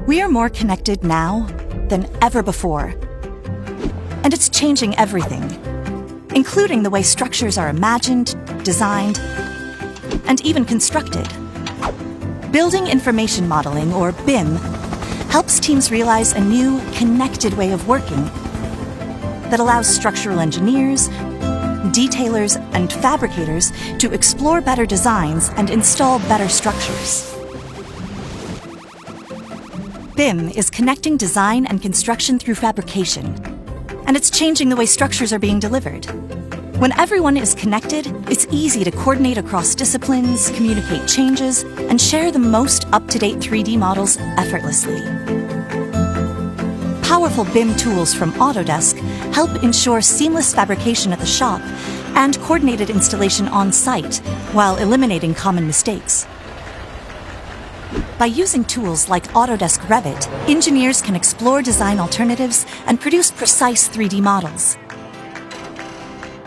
We are more connected now than ever before. And it's changing everything, including the way structures are imagined, designed, and even constructed. Building Information Modeling, or BIM, helps teams realize a new, connected way of working that allows structural engineers, detailers, and fabricators to explore better designs and install better structures. BIM is connecting design and construction through fabrication, and it's changing the way structures are being delivered. When everyone is connected, it's easy to coordinate across disciplines, communicate changes, and share the most up-to-date 3D models effortlessly. Powerful BIM tools from Autodesk help ensure seamless fabrication at the shop and coordinated installation on-site while eliminating common mistakes. By using tools like Autodesk Revit, engineers can explore design alternatives and produce precise 3D models.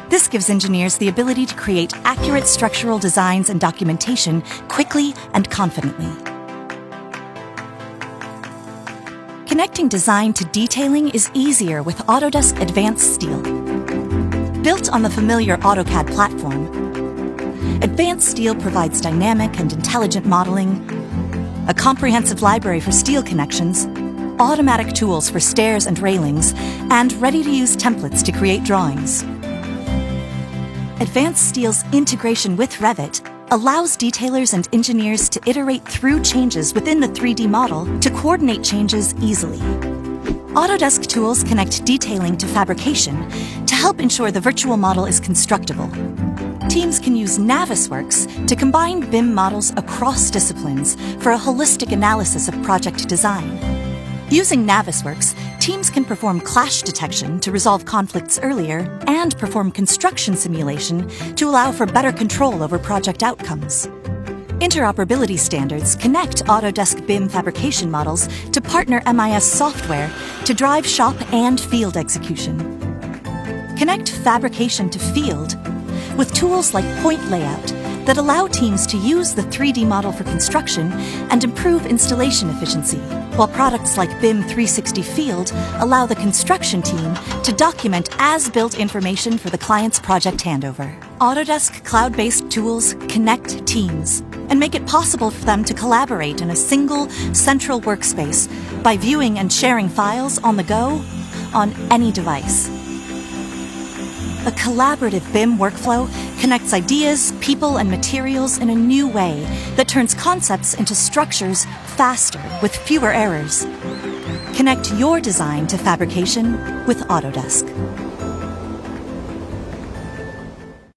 This gives engineers the ability to create accurate structural designs and documentation quickly and confidently. Connecting design to detailing is easier with Autodesk Advanced Steel. Built on the familiar AutoCAD platform, Advanced Steel provides dynamic and intelligent modeling, a comprehensive library for steel connections, automatic tools for stairs and railings, and ready-to-use templates to create drawings. Advanced Steel's integration with Revit allows detailers and engineers to iterate through changes within the 3D model to coordinate changes easily. Autodesk tools connect detailing to fabrication to help ensure the virtual model is constructible. Teams can use Navisworks to combine BIM models across disciplines for a holistic analysis of project design. Using Navisworks, teams can perform clash detection to resolve conflicts earlier and perform construction simulation to allow for better control over project outcomes. Interoperability standards connect Autodesk BIM fabrication models to partner MIS software to drive shop and field execution. Connect fabrication to field with tools like Point Layout that allow teams to use the 3D model for construction and improve installation efficiency, while products like BIM 360 Field allow the construction team to document as-built information for the client's project handover. Autodesk cloud-based tools connect teams and make it possible for them to collaborate in a single, central workspace by viewing and sharing files on the go, on any device. A collaborative BIM workflow connects ideas, people, and materials in a new way that turns concepts into structures faster with fewer errors. Connect your design to fabrication with Autodesk.